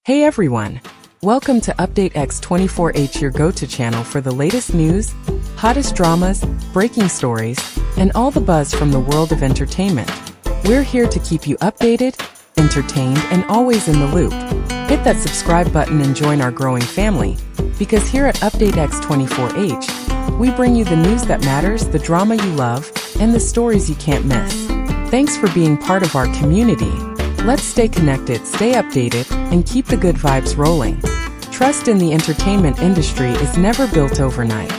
Hey everyone! Welcome to Update X24H, your go-to channel for the latest news, hottest dramas, breaking stories, and all the buzz from the world of entertainment. We're here to keep you updated, entertained, and always in the loop. Hit that subscribe button and join our growing family, because here at Update X24H, we bring you the news that matters, the drama you love, and the stories you can't miss. Thanks for being part of our community. Let's stay connected, stay updated, and keep the good vibes rolling. Trust in the entertainment industry is never built overnight.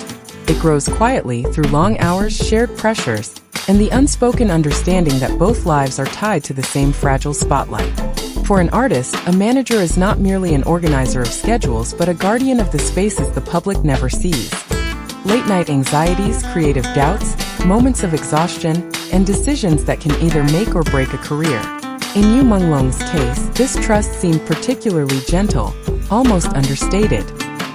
It grows quietly through long hours, shared pressures, and the unspoken understanding that both lives are tied to the same fragile spotlight. For an artist, a manager is not merely an organizer of schedules but a guardian of the spaces the public never sees. Late-night anxieties, creative doubts, moments of exhaustion, and decisions that can either make or break a career. In Yu Menglong's case, this trust seemed particularly gentle, almost understated.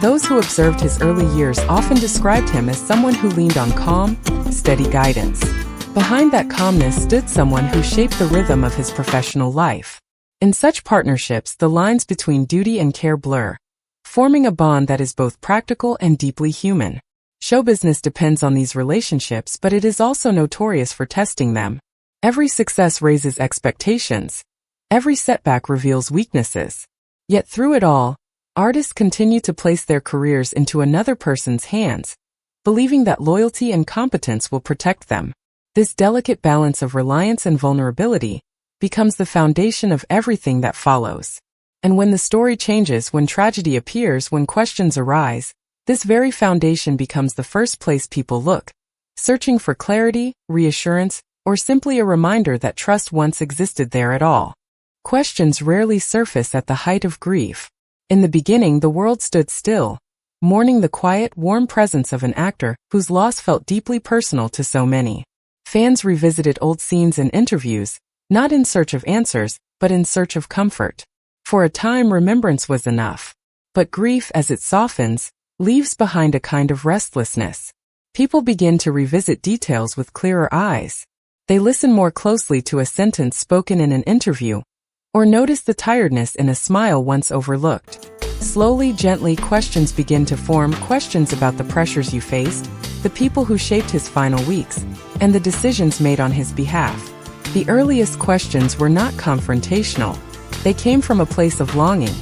Those who observed his early years often described him as someone who leaned on calm, steady guidance. Behind that calmness stood someone who shaped the rhythm of his professional life. In such partnerships, the lines between duty and care blur, forming a bond that is both practical and deeply human. Show business depends on these relationships, but it is also notorious for testing them. Every success raises expectations. Every setback reveals weaknesses. Yet through it all, artists continue to place their careers into another person's hands, believing that loyalty and competence will protect them. This delicate balance of reliance and vulnerability becomes the foundation of everything that follows. And when the story changes, when tragedy appears, when questions arise, this very foundation becomes the first place people look, searching for clarity, reassurance, or simply a reminder that trust once existed there at all. Questions rarely surface at the height of grief. In the beginning, the world stood still, mourning the quiet, warm presence of an actor whose loss felt deeply personal to so many. Fans revisited old scenes and interviews, not in search of answers, but in search of comfort. For a time, remembrance was enough. But grief, as it softens, leaves behind a kind of restlessness. People begin to revisit details with clearer eyes. They listen more closely to a sentence spoken in an interview, or notice the tiredness in a smile once overlooked. Slowly, gently, questions begin to form, questions about the pressures you faced, the people who shaped his final weeks, and the decisions made on his behalf. The earliest questions were not confrontational. They came from a place of longing,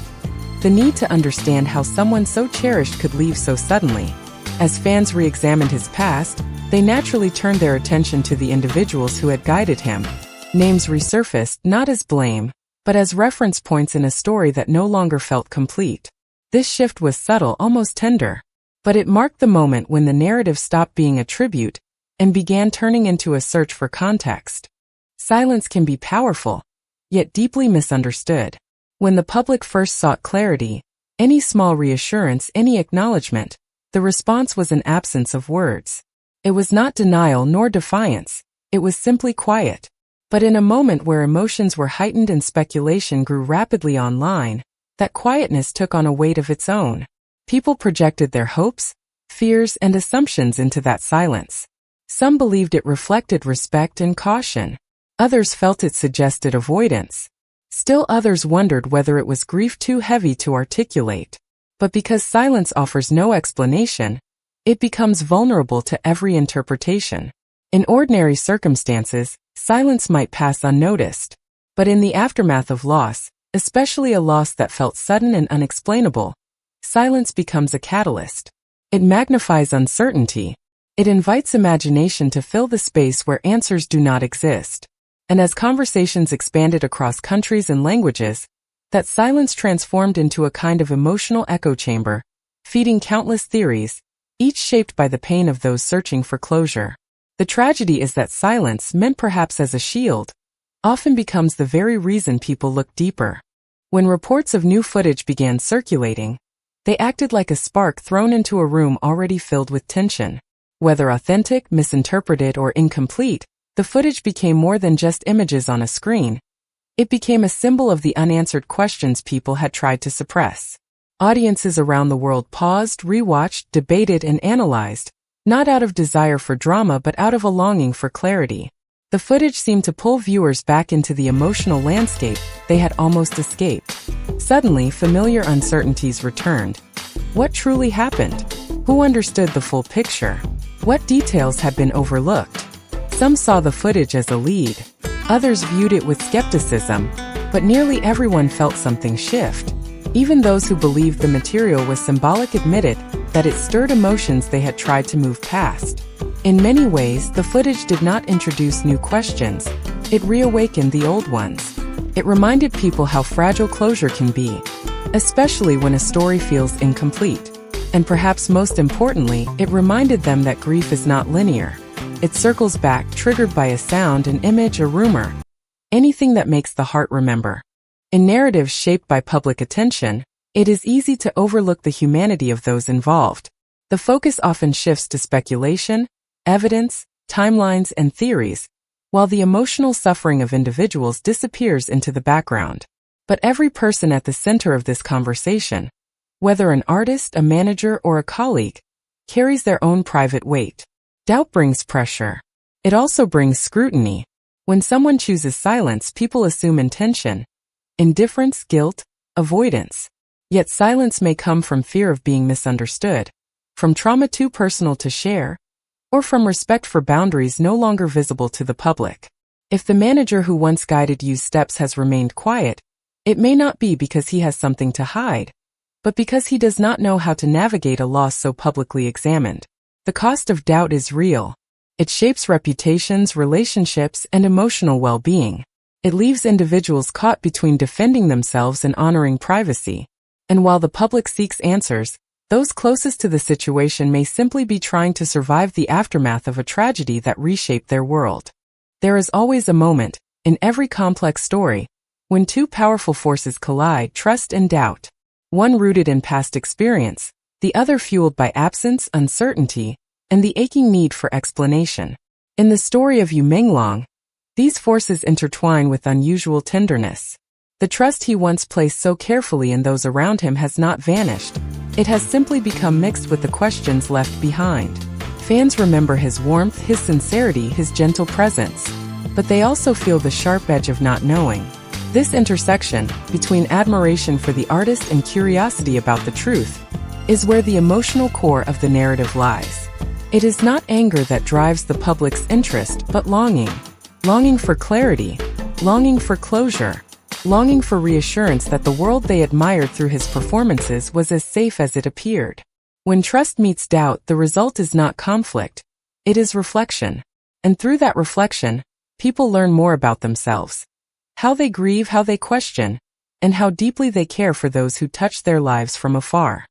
the need to understand how someone so cherished could leave so suddenly. As fans re-examined his past, they naturally turned their attention to the individuals who had guided him. Names resurfaced not as blame, but as reference points in a story that no longer felt complete. This shift was subtle, almost tender, but it marked the moment when the narrative stopped being a tribute and began turning into a search for context. Silence can be powerful, yet deeply misunderstood. When the public first sought clarity, any small reassurance, any acknowledgement, the response was an absence of words. It was not denial nor defiance, it was simply quiet. But in a moment where emotions were heightened and speculation grew rapidly online, that quietness took on a weight of its own. People projected their hopes, fears, and assumptions into that silence. Some believed it reflected respect and caution. Others felt it suggested avoidance. Still others wondered whether it was grief too heavy to articulate. But because silence offers no explanation, it becomes vulnerable to every interpretation. In ordinary circumstances, silence might pass unnoticed. But in the aftermath of loss, especially a loss that felt sudden and unexplainable, silence becomes a catalyst. It magnifies uncertainty. It invites imagination to fill the space where answers do not exist. And as conversations expanded across countries and languages, that silence transformed into a kind of emotional echo chamber, feeding countless theories, each shaped by the pain of those searching for closure. The tragedy is that silence, meant perhaps as a shield, often becomes the very reason people look deeper. When reports of new footage began circulating, they acted like a spark thrown into a room already filled with tension. Whether authentic, misinterpreted, or incomplete, the footage became more than just images on a screen. It became a symbol of the unanswered questions people had tried to suppress. Audiences around the world paused, rewatched, debated, and analyzed, not out of desire for drama but out of a longing for clarity. The footage seemed to pull viewers back into the emotional landscape they had almost escaped. Suddenly, familiar uncertainties returned. What truly happened? Who understood the full picture? What details had been overlooked? Some saw the footage as a lead. Others viewed it with skepticism, but nearly everyone felt something shift. Even those who believed the material was symbolic admitted that it stirred emotions they had tried to move past. In many ways, the footage did not introduce new questions. It reawakened the old ones. It reminded people how fragile closure can be, especially when a story feels incomplete. And perhaps most importantly, it reminded them that grief is not linear. It circles back, triggered by a sound, an image, a rumor. Anything that makes the heart remember. In narratives shaped by public attention, it is easy to overlook the humanity of those involved. The focus often shifts to speculation, evidence, timelines, and theories, while the emotional suffering of individuals disappears into the background. But every person at the center of this conversation, whether an artist, a manager, or a colleague, carries their own private weight. Doubt brings pressure. It also brings scrutiny. When someone chooses silence, people assume intention, indifference, guilt, avoidance. Yet silence may come from fear of being misunderstood, from trauma too personal to share, or from respect for boundaries no longer visible to the public. If the manager who once guided you's steps has remained quiet, it may not be because he has something to hide, but because he does not know how to navigate a loss so publicly examined. The cost of doubt is real. It shapes reputations, relationships, and emotional well-being. It leaves individuals caught between defending themselves and honoring privacy. And while the public seeks answers, those closest to the situation may simply be trying to survive the aftermath of a tragedy that reshaped their world. There is always a moment, in every complex story, when two powerful forces collide: trust and doubt. One rooted in past experience, the other fueled by absence, uncertainty, and the aching need for explanation. In the story of Yu Menglong, these forces intertwine with unusual tenderness. The trust he once placed so carefully in those around him has not vanished. It has simply become mixed with the questions left behind. Fans remember his warmth, his sincerity, his gentle presence. But they also feel the sharp edge of not knowing. This intersection, between admiration for the artist and curiosity about the truth, is where the emotional core of the narrative lies. It is not anger that drives the public's interest, but longing. Longing for clarity, longing for closure, longing for reassurance that the world they admired through his performances was as safe as it appeared. When trust meets doubt, the result is not conflict, it is reflection. And through that reflection, people learn more about themselves. How they grieve, how they question, and how deeply they care for those who touch their lives from afar.